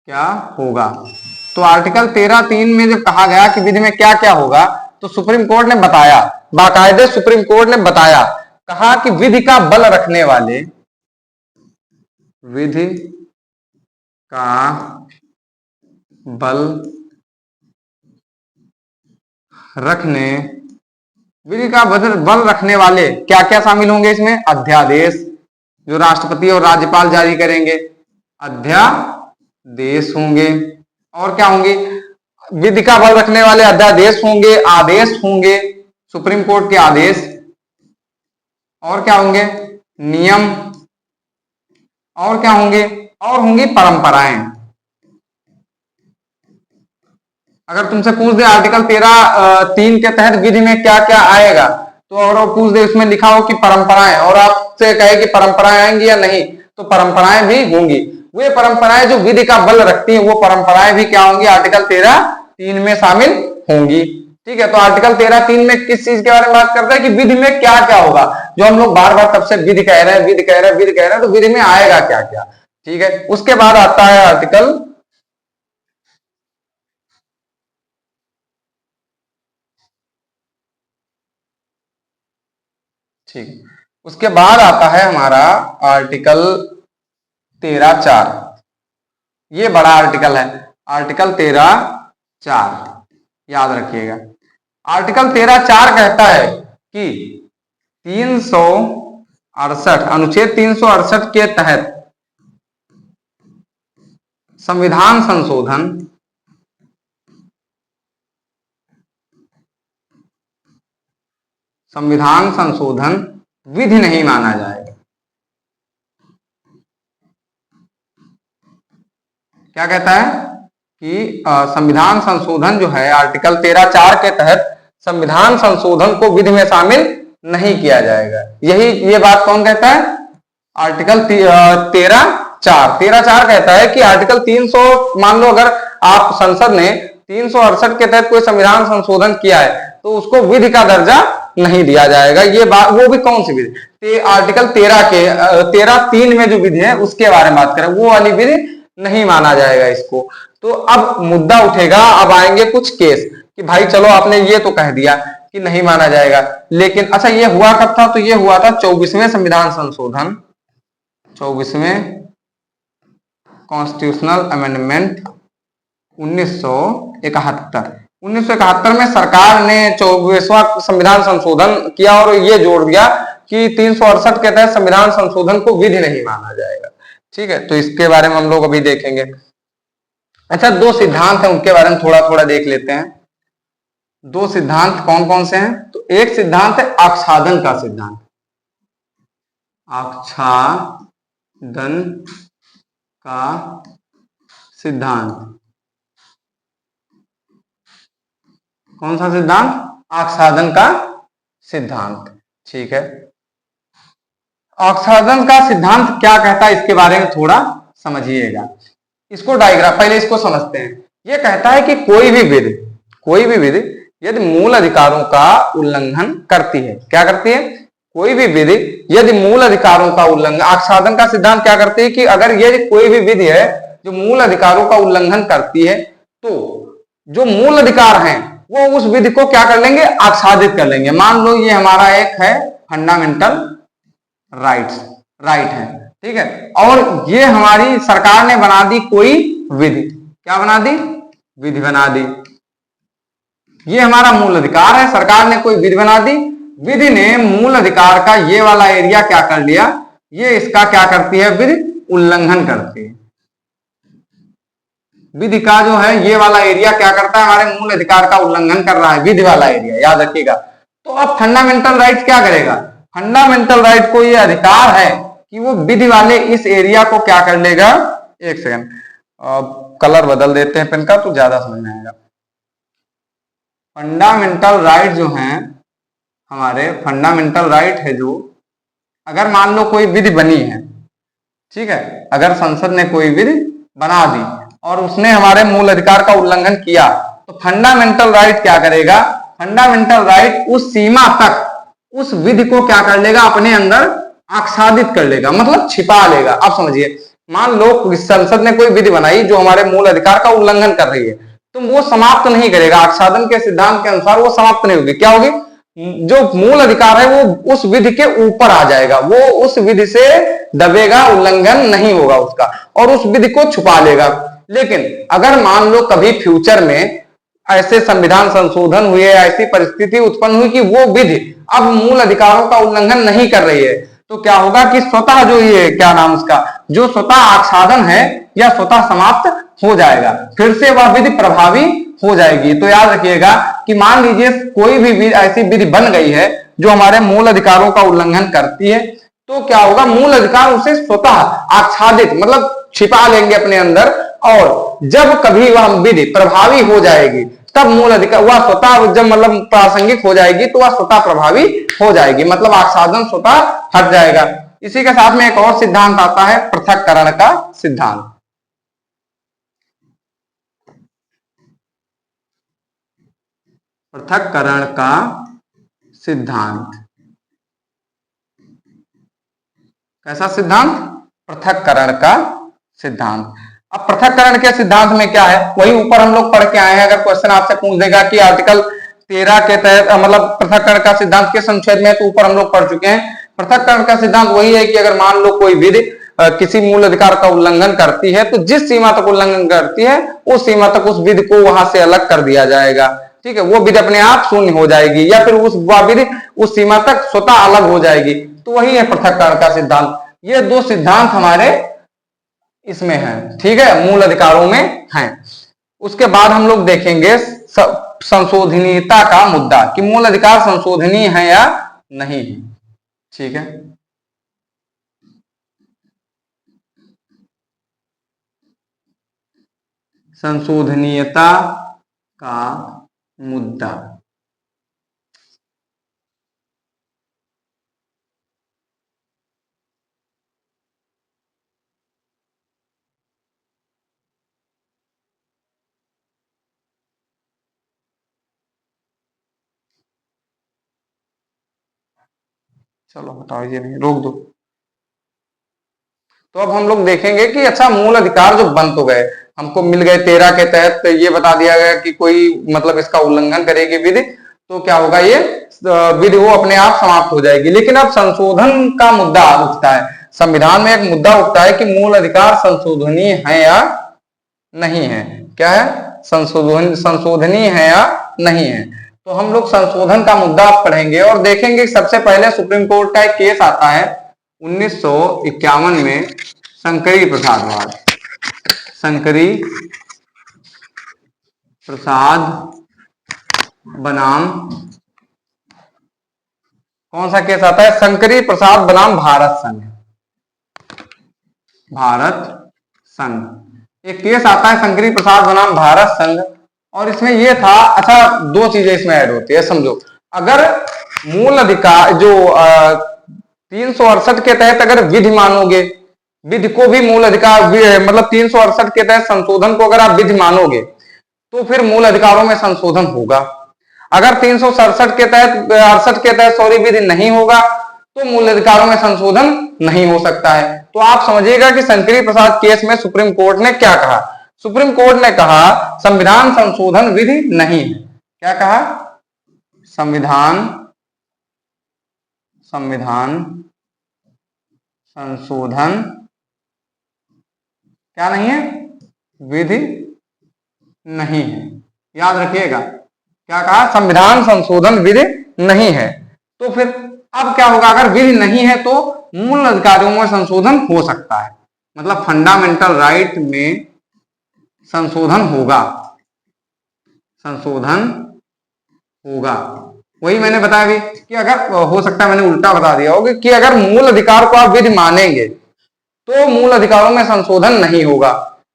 क्या होगा। तो आर्टिकल 13(3) में जब कहा गया कि विधि में क्या क्या होगा, तो सुप्रीम कोर्ट ने बताया, बाकायदे सुप्रीम कोर्ट ने बताया, कहा कि विधि का बल रखने वाले, विधि का बल रखने, विधि का बल रखने वाले क्या क्या शामिल होंगे इसमें? अध्यादेश, जो राष्ट्रपति और राज्यपाल जारी करेंगे, अध्यादेश होंगे। और क्या होंगे? विधि का बल रखने वाले अध्यादेश होंगे, आदेश होंगे, सुप्रीम कोर्ट के आदेश। और क्या होंगे? नियम। और क्या होंगे? और होंगी परंपराएं। अगर तुमसे पूछ दे आर्टिकल 13(3) के तहत विधि में क्या क्या आएगा, तो और पूछ दे उसमें लिखा हो कि परंपराएं, और आपसे कहे कि परंपराएं आएंगी या नहीं, तो परंपराएं भी होंगी। वे परंपराएं जो विधि का बल रखती हैं, वो परंपराएं भी क्या होंगी? आर्टिकल 13(3) में शामिल होंगी। ठीक है, तो आर्टिकल 13(3) में किस चीज के बारे में बात करता है कि विधि में क्या क्या होगा। जो हम लोग बार बार तब से विधि कह रहे हैं, विधि कह रहे हैं, विधि कह रहे हैं, तो विधि में आएगा क्या क्या। ठीक है, उसके बाद आता है आर्टिकल, ठीक, उसके बाद आता है हमारा आर्टिकल 13(4). ये बड़ा आर्टिकल है, आर्टिकल 13(4), याद रखिएगा। आर्टिकल 13(4) कहता है कि 368, अनुच्छेद 368 के तहत संविधान संशोधन, संविधान संशोधन विधि नहीं माना जाएगा। क्या कहता है कि संविधान संशोधन जो है, आर्टिकल 13(4) के तहत संविधान संशोधन को विधि में शामिल नहीं किया जाएगा। ये बात कौन कहता है? आर्टिकल 13(4) कहता है कि आर्टिकल 300, मान लो अगर आप संसद ने 368 के तहत कोई संविधान संशोधन किया है, तो उसको विधि का दर्जा नहीं दिया जाएगा। ये बात, वो भी कौन सी विधि? आर्टिकल 13(3) में जो विधि है उसके बारे में बात करें, वो वाली विधि नहीं माना जाएगा इसको। तो अब मुद्दा उठेगा, अब आएंगे कुछ केस कि भाई चलो आपने ये तो कह दिया कि नहीं माना जाएगा, लेकिन अच्छा ये हुआ कब था? तो ये हुआ था 24वें संविधान संशोधन, 24वें कॉन्स्टिट्यूशनल अमेंडमेंट 1971। 1971 में सरकार ने 24वां संविधान संशोधन किया और ये जोड़ दिया कि 368 के तहत संविधान संशोधन को विधि नहीं माना जाएगा। ठीक है, तो इसके बारे में हम लोग अभी देखेंगे। अच्छा, दो सिद्धांत हैं, उनके बारे में थोड़ा थोड़ा देख लेते हैं। दो सिद्धांत कौन कौन से हैं? तो एक सिद्धांत है आच्छादन का सिद्धांत, आच्छादन का सिद्धांत। कौन सा सिद्धांत? आच्छादन का सिद्धांत। ठीक है, आच्छादन का सिद्धांत क्या कहता है इसके बारे में थोड़ा समझिएगा। इसको डायग्राम, पहले इसको समझते हैं। यह कहता है कि कोई भी विधि यदि मूल अधिकारों का उल्लंघन करती है, क्या करती है? कोई भी विधि यदि मूल अधिकारों का उल्लंघन, आच्छादन का सिद्धांत क्या करती है कि अगर ये कोई भी विधि है जो मूल अधिकारों का उल्लंघन करती है, तो जो मूल अधिकार हैं वो उस विधि को क्या कर लेंगे? आच्छादित कर लेंगे। मान लो ये हमारा एक है फंडामेंटल राइट है, ठीक है, और ये हमारी सरकार ने बना दी कोई विधि, क्या बना दी? विधि बना दी। ये हमारा मूल अधिकार है, सरकार ने कोई विधि बना दी, विधि ने मूल अधिकार का ये वाला एरिया क्या कर लिया? ये इसका क्या करती है? विधि उल्लंघन करती है। विधि का जो है ये वाला एरिया क्या करता है? हमारे मूल अधिकार का उल्लंघन कर रहा है, विधि वाला एरिया, याद रखिएगा। तो अब फंडामेंटल राइट क्या करेगा? फंडामेंटल राइट को ये अधिकार है कि वो विधि वाले इस एरिया को क्या कर लेगा? एक सेकंड, कलर बदल देते हैं पेन का तो ज्यादा समझ में आएगा। फंडामेंटल राइट जो है हमारे, फंडामेंटल राइट है जो अगर मान लो कोई विधि बनी है, ठीक है, अगर संसद ने कोई विधि बना दी और उसने हमारे मूल अधिकार का उल्लंघन किया, तो फंडामेंटल राइट क्या करेगा, फंडामेंटल राइट उस सीमा तक उस विधि को क्या कर लेगा, अपने अंदर आच्छादित कर लेगा, मतलब छिपा लेगा। अब समझिए, मान लो संसद ने कोई विधि बनाई जो हमारे मूल अधिकार का उल्लंघन कर रही है, तो वो समाप्त नहीं करेगा, आच्छादन के सिद्धांत के अनुसार वो समाप्त नहीं होगी। क्या होगी, जो मूल अधिकार है वो उस विधि के ऊपर आ जाएगा, वो उस विधि से दबेगा, उल्लंघन नहीं होगा उसका, और उस विधि को छुपा लेगा। लेकिन अगर मान लो कभी फ्यूचर में ऐसे संविधान संशोधन हुए, ऐसी परिस्थिति उत्पन्न हुई कि वो विधि अब मूल अधिकारों का उल्लंघन नहीं कर रही है, तो क्या होगा कि स्वतः जो ये क्या नाम उसका जो स्वतः आच्छादन है या स्वतः समाप्त हो जाएगा, फिर से वह विधि प्रभावी हो जाएगी। तो याद रखिएगा कि मान लीजिए कोई भी ऐसी विधि बन गई है जो हमारे मूल अधिकारों का उल्लंघन करती है, तो क्या होगा, मूल अधिकार उसे स्वतः आच्छादित मतलब छिपा लेंगे अपने अंदर, और जब कभी वह विधि प्रभावी हो जाएगी तब मूल अधिकार वह स्वतः जब मतलब प्रासंगिक हो जाएगी तो वह स्वतः प्रभावी हो जाएगी, मतलब आच्छादन स्वतः हट जाएगा। इसी के साथ में एक और सिद्धांत आता है, पृथक्करण का सिद्धांत। पृथक्करण का सिद्धांत कैसा सिद्धांत, पृथक्करण का सिद्धांत। अब पृथक्करण के सिद्धांत में क्या है, वही ऊपर हम लोग पढ़ के आए हैं। अगर क्वेश्चन आपसे पूछ देगा कि आर्टिकल 13 के तहत मतलब पृथक्करण का सिद्धांत किस अनुच्छेद में, तो ऊपर हम लोग पढ़ चुके हैं। पृथक्करण का सिद्धांत वही है कि अगर मान लो कोई विधि किसी मूल अधिकार का उल्लंघन करती है, तो जिस सीमा तक उल्लंघन करती है उस सीमा तक उस विधि को वहां से अलग कर दिया जाएगा, ठीक है, वो विधि अपने आप शून्य हो जाएगी, या फिर उस विधि उस सीमा तक स्वतः अलग हो जाएगी। तो वही है पृथक्करण का सिद्धांत। ये दो सिद्धांत हमारे इसमें है, ठीक है, मूल अधिकारों में है। उसके बाद हम लोग देखेंगे संशोधनीयता का मुद्दा, कि मूल अधिकार संशोधनीय है या नहीं है, ठीक है। संशोधनीयता का मुद्दा, चलो हटाओ, ये नहीं, रोक दो। तो अब हम लोग देखेंगे कि अच्छा मूल अधिकार जो बन तो गए, हमको मिल गए 13 के तहत, तो ये बता दिया गया कि कोई मतलब इसका उल्लंघन करेगी विधि, तो क्या होगा, ये विधि वो अपने आप समाप्त हो जाएगी। लेकिन अब संशोधन का मुद्दा उठता है, संविधान में एक मुद्दा उठता है कि मूल अधिकार संशोधनीय है या नहीं है। क्या है, संशोधनीय है या नहीं है। तो हम लोग संशोधन का मुद्दा पढ़ेंगे और देखेंगे। सबसे पहले सुप्रीम कोर्ट का एक केस आता है 1951 में, शंकरी प्रसाद वाद, शंकरी प्रसाद बनाम, कौन सा केस आता है, शंकरी प्रसाद बनाम भारत संघ, भारत संघ। एक केस आता है शंकरी प्रसाद बनाम भारत संघ, और इसमें यह था, अच्छा दो चीजें इसमें ऐड होती है, समझो। अगर मूल अधिकार जो 368 के तहत अगर विधि मानोगे, विधि को भी मूल अधिकार मतलब 368 के तहत संशोधन को अगर आप विधि मानोगे तो फिर मूल अधिकारों में संशोधन होगा। अगर 367 के तहत 68 के तहत सॉरी विधि नहीं होगा तो मूल अधिकारों में संशोधन नहीं हो सकता है। तो आप समझिएगा कि शंकरी प्रसाद केस में सुप्रीम कोर्ट ने क्या कहा। सुप्रीम कोर्ट ने कहा संविधान संशोधन विधि नहीं है। क्या कहा, संविधान संशोधन क्या नहीं है, विधि नहीं है। याद रखिएगा, क्या कहा, संविधान संशोधन विधि नहीं है। तो फिर अब क्या होगा, अगर विधि नहीं है तो मूल अधिकारों में संशोधन हो सकता है, मतलब फंडामेंटल राइट में संशोधन होगा, संशोधन होगा। वही मैंने बताया भी कि अगर हो सकता है, मैंने उल्टा बता दिया होगा कि अगर मूल अधिकार को आप विधि मानेंगे तो मूल अधिकारों में संशोधन नहीं होगा,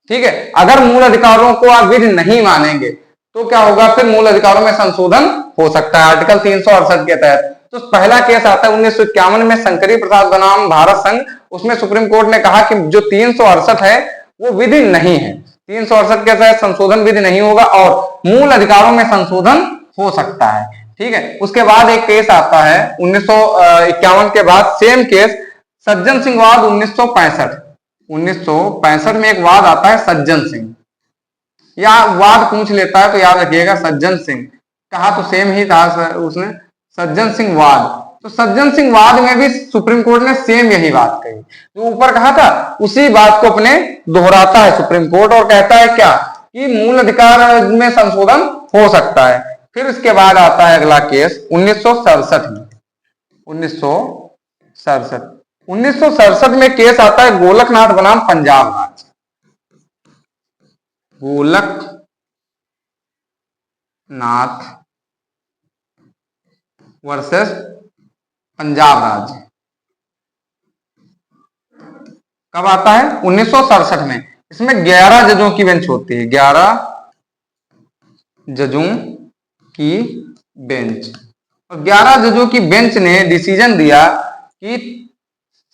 ठीक है। अगर मूल अधिकारों को आप विधि नहीं मानेंगे तो क्या होगा, फिर मूल अधिकारों में संशोधन हो सकता है आर्टिकल 368 के तहत। तो पहला केस आता है 1951 में शंकरी प्रसाद बनाम भारत संघ। उसमें सुप्रीम कोर्ट ने कहा कि जो 368 है वो विधि नहीं है, 368 के तहत संशोधन विधि नहीं होगा और मूल अधिकारों में संशोधन हो सकता है। ठीक है, उसके बाद एक केस आता है 1951 के बाद सेम केस सज्जन सिंह वाद 1965 में एक वाद आता है सज्जन सिंह, या वाद पूछ लेता है तो याद रखिएगा सज्जन सिंह, कहा तो सेम ही था उसने, सज्जन सिंह वाद। तो सज्जन सिंह वाद में भी सुप्रीम कोर्ट ने सेम यही बात कही, जो ऊपर कहा था उसी बात को अपने दोहराता है सुप्रीम कोर्ट और कहता है क्या कि मूल अधिकार में संशोधन हो सकता है। फिर इसके बाद आता है अगला केस 1967 में, 1967 में केस आता है गोलकनाथ बनाम पंजाब राज्य, गोलकनाथ वर्सेस पंजाब राज्य। कब आता है? 1967 में। इसमें 11 जजों की बेंच होती है, 11 जजों की बेंच, और 11 जजों की बेंच ने डिसीजन दिया कि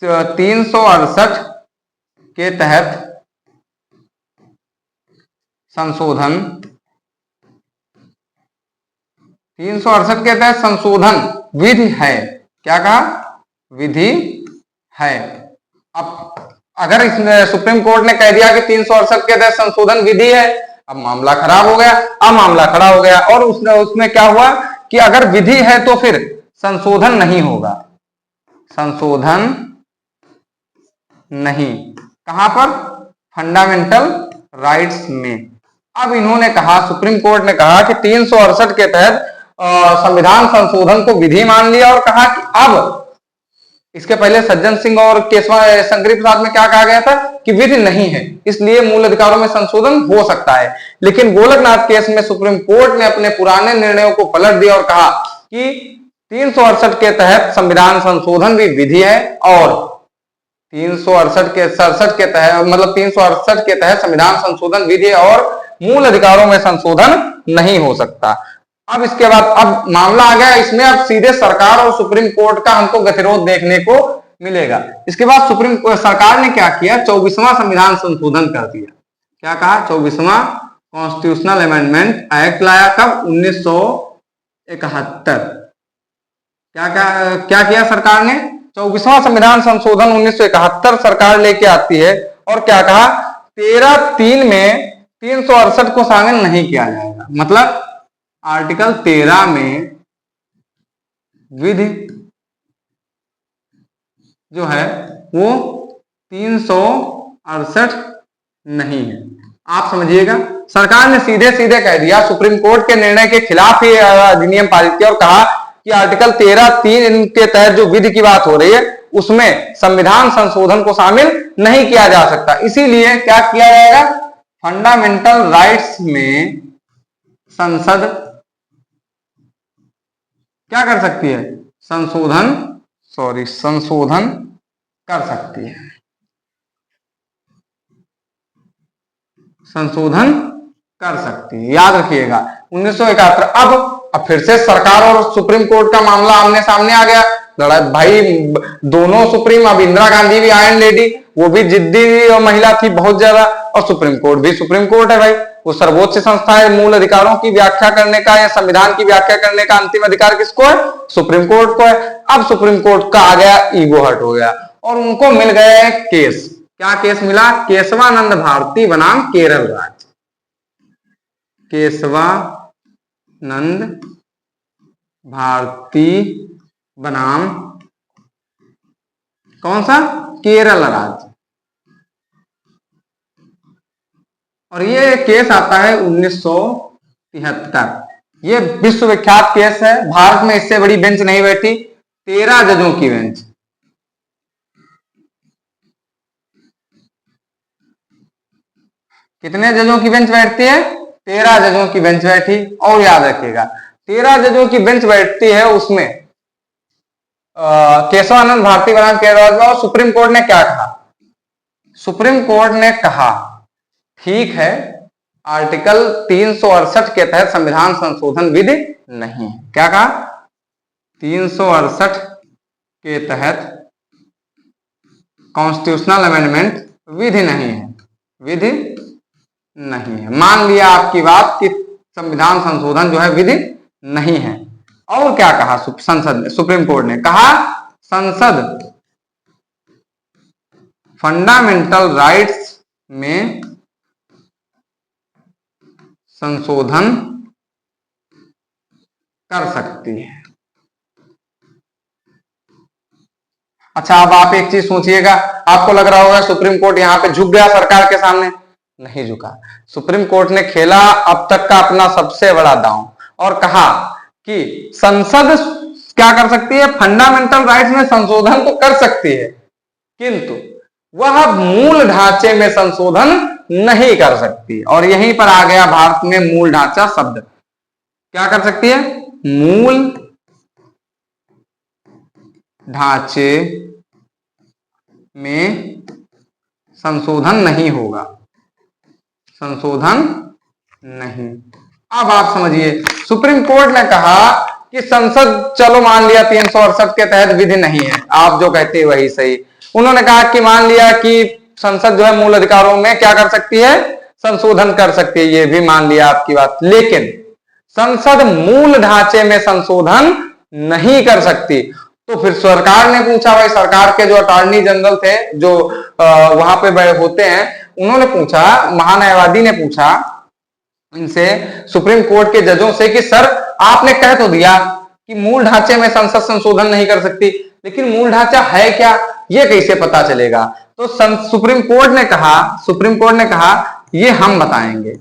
368 के तहत संशोधन, 368 के तहत संशोधन विधि है। क्या कहा? विधि है। अब अगर इसमें सुप्रीम कोर्ट ने कह दिया कि 368 के तहत संशोधन विधि है, अब मामला खराब हो गया। अब मामला खड़ा हो गया और उसमें क्या हुआ कि अगर विधि है तो फिर संशोधन नहीं होगा, संशोधन नहीं। कहां पर? फंडामेंटल राइट्स में। अब इन्होंने कहा, सुप्रीम कोर्ट ने कहा कि 368 के तहत संविधान संशोधन को विधि मान लिया और कहा कि अब, इसके पहले सज्जन सिंह और शंकरी प्रसाद में क्या कहा गया था कि विधि नहीं है, इसलिए मूल अधिकारों में संशोधन हो सकता है। लेकिन गोलकनाथ केस में सुप्रीम कोर्ट ने अपने पुराने निर्णयों को पलट दिया और कहा कि 368 के तहत संविधान संशोधन भी विधि है और 368 के तहत, मतलब 368 के तहत संविधान संशोधन विधि है और मूल अधिकारों में संशोधन नहीं हो सकता। अब इसके बाद अब मामला आ गया, इसमें अब सीधे सरकार और सुप्रीम कोर्ट का हमको गतिरोध देखने को मिलेगा। इसके बाद सुप्रीम सरकार ने क्या किया? 24वां संविधान संशोधन कर दिया। क्या कहा? 24वां कॉन्स्टिट्यूशनल अमेंडमेंट एक्ट लाया। कब? 1971। क्या किया सरकार ने? 24वां संविधान संशोधन 1971 सरकार लेके आती है और क्या कहा? 13(3) में 368 को शामिल नहीं किया जाएगा। मतलब आर्टिकल 13 में विधि जो है वो 368 नहीं है। आप समझिएगा, सरकार ने सीधे सीधे कह दिया, सुप्रीम कोर्ट के निर्णय के खिलाफ ही अधिनियम पारित किया और कहा कि आर्टिकल 13(3) के तहत जो विधि की बात हो रही है उसमें संविधान संशोधन को शामिल नहीं किया जा सकता। इसीलिए क्या किया जाएगा? फंडामेंटल राइट्स में संसद क्या कर सकती है? संशोधन कर सकती है, संशोधन कर सकती है। याद रखिएगा 1971। अब फिर से सरकार और सुप्रीम कोर्ट का मामला आमने सामने आ गया। लड़ा भाई, दोनों सुप्रीम, अब इंदिरा गांधी भी आयरन लेडी, वो भी जिद्दी महिला थी बहुत ज्यादा, और सुप्रीम कोर्ट भी सुप्रीम कोर्ट है भाई, वो सर्वोच्च संस्था है। मूल अधिकारों की व्याख्या करने का या संविधान की व्याख्या करने का अंतिम अधिकार किसको है? सुप्रीम कोर्ट को है। अब सुप्रीम कोर्ट का आ गया, ईगो हर्ट हो गया और उनको मिल गया केस। क्या केस मिला? केशवानंद भारती बनाम केरल राज्य, केशवानंद भारती बनाम कौन सा? केरल राज्य। और ये केस आता है 1973। ये विश्वविख्यात केस है, भारत में इससे बड़ी बेंच नहीं बैठी, 13 जजों की बेंच। कितने जजों की बेंच बैठती है? 13 जजों की बेंच बैठी। और याद रखिएगा 13 जजों की बेंच बैठती है, उसमें केशवानंद भारती बनाम केरल राज्य। और सुप्रीम कोर्ट ने क्या कहा? सुप्रीम कोर्ट ने कहा ठीक है, आर्टिकल 368 के तहत संविधान संशोधन विधि नहीं है। क्या कहा? 368 के तहत कॉन्स्टिट्यूशनल अमेंडमेंट विधि नहीं है, विधि नहीं है। मान लिया आपकी बात कि संविधान संशोधन जो है विधि नहीं है। और क्या कहा संसद ने, सुप्रीम कोर्ट ने कहा संसद फंडामेंटल राइट्स में संशोधन कर सकती है। अच्छा, अब आप एक चीज सोचिएगा, आपको लग रहा होगा सुप्रीम कोर्ट यहां पे झुक गया सरकार के सामने। नहीं झुका। सुप्रीम कोर्ट ने खेला अब तक का अपना सबसे बड़ा दांव और कहा कि संसद क्या कर सकती है, फंडामेंटल राइट्स में संशोधन तो कर सकती है, किंतु वह मूल ढांचे में संशोधन नहीं कर सकती। और यहीं पर आ गया भारत में मूल ढांचा शब्द। क्या कर सकती है, मूल ढांचे में संशोधन नहीं होगा, संशोधन नहीं। अब आप समझिए, सुप्रीम कोर्ट ने कहा कि संसद, चलो मान लिया 368 के तहत विधि नहीं है, आप जो कहते हैं वही सही। उन्होंने कहा कि मान लिया कि संसद जो है मूल अधिकारों में क्या कर सकती है, संशोधन कर सकती है, ये भी मान लिया आपकी बात, लेकिन संसद मूल ढांचे में संशोधन नहीं कर सकती। तो फिर सरकार ने पूछा, भाई सरकार के जो अटॉर्नी जनरल थे जो वहां पे होते हैं, उन्होंने पूछा, महान्यायवादी ने पूछा इनसे, सुप्रीम कोर्ट के जजों से कि सर आपने कह तो दिया कि मूल ढांचे में संसद संशोधन नहीं कर सकती, लेकिन मूल ढांचा है क्या, ये कैसे पता चलेगा। तो सुप्रीम कोर्ट ने कहा ये हम बताएंगे,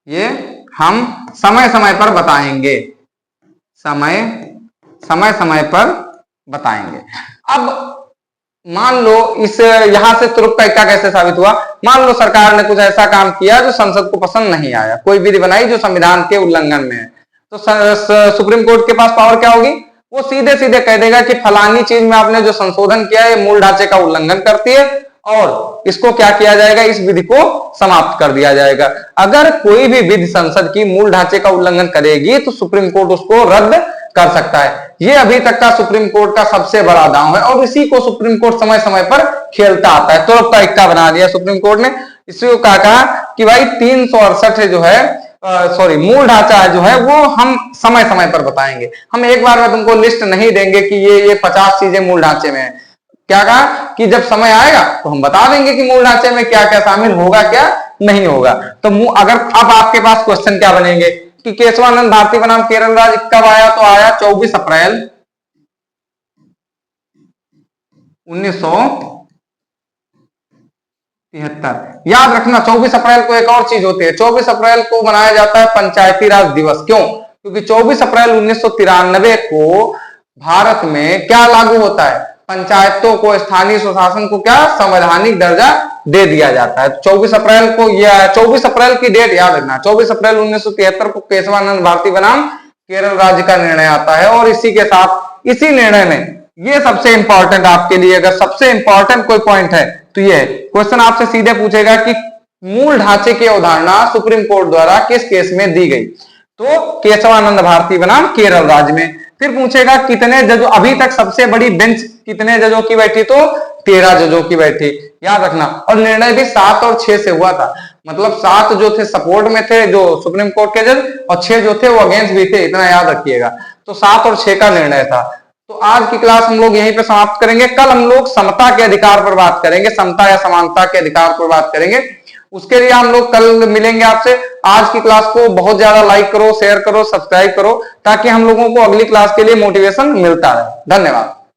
ये हम समय समय पर बताएंगे, समय पर बताएंगे। अब मान लो इस यहां से तुरुप का इक्का कैसे साबित हुआ, मान लो सरकार ने कुछ ऐसा काम किया जो संसद को पसंद नहीं आया, कोई विधि बनाई जो संविधान के उल्लंघन में है, तो सुप्रीम कोर्ट के पास पावर क्या होगी, वो सीधे सीधे कह देगा कि फलानी चीज में आपने जो संशोधन किया है मूल ढांचे का उल्लंघन करती है और इसको क्या किया जाएगा, इस विधि को समाप्त कर दिया जाएगा। अगर कोई भी विधि संसद की मूल ढांचे का उल्लंघन करेगी तो सुप्रीम कोर्ट उसको रद्द कर सकता है। ये अभी तक का सुप्रीम कोर्ट का सबसे बड़ा दांव है और इसी को सुप्रीम कोर्ट समय समय पर खेलता आता है। तुरुप का इक्का बना दिया सुप्रीम कोर्ट ने, इसको कहा कि भाई 368 जो है मूल ढांचा जो है वो हम समय समय पर बताएंगे, हम एक बार में तुमको लिस्ट नहीं देंगे कि ये 50 चीजें मूल ढांचे में है। क्या कहा कि जब समय आएगा तो हम बता देंगे कि मूल ढांचे में क्या क्या शामिल होगा, क्या नहीं होगा। तो अगर अब आपके पास क्वेश्चन क्या बनेंगे कि केशवानंद भारती बनाम केरल राज्य कब आया, तो आया 24 अप्रैल 1973। याद रखना 24 अप्रैल को एक और चीज होती है, 24 अप्रैल को मनाया जाता है पंचायती राज दिवस। क्यों? क्योंकि 24 अप्रैल 1993 को भारत में क्या लागू होता है, पंचायतों को, स्थानीय स्वशासन को क्या संवैधानिक दर्जा दे दिया जाता है। 24 अप्रैल को, यह 24 अप्रैल की डेट याद रखना, 24 अप्रैल 1973 को केशवानंद भारती बनाम केरल राज्य का निर्णय आता है। और इसी के साथ इसी निर्णय में ये सबसे इंपॉर्टेंट आपके लिए, अगर सबसे इंपॉर्टेंट कोई पॉइंट है तो ये क्वेश्चन आपसे सीधे पूछेगा कि मूल ढांचे की अवधारणा सुप्रीम कोर्ट द्वारा किस केस में दी गई, तो केशवानंद भारती बनाम केरल राज्य में। फिर पूछेगा कितने जजों, अभी तक सबसे बड़ी बेंच कितने जजों की बैठी, तो 13 जजों की बैठी, याद रखना। और निर्णय भी 7 और 6 से हुआ था, मतलब 7 जो थे सपोर्ट में थे जो सुप्रीम कोर्ट के जज, और 6 जो थे वो अगेंस्ट भी थे, इतना याद रखिएगा। तो 7 और 6 का निर्णय था। तो आज की क्लास हम लोग यहीं पे समाप्त करेंगे। कल हम लोग समता के अधिकार पर बात करेंगे, समता या समानता के अधिकार पर बात करेंगे। उसके लिए हम लोग कल मिलेंगे आपसे। आज की क्लास को बहुत ज्यादा लाइक करो, शेयर करो, सब्सक्राइब करो, ताकि हम लोगों को अगली क्लास के लिए मोटिवेशन मिलता रहे। धन्यवाद।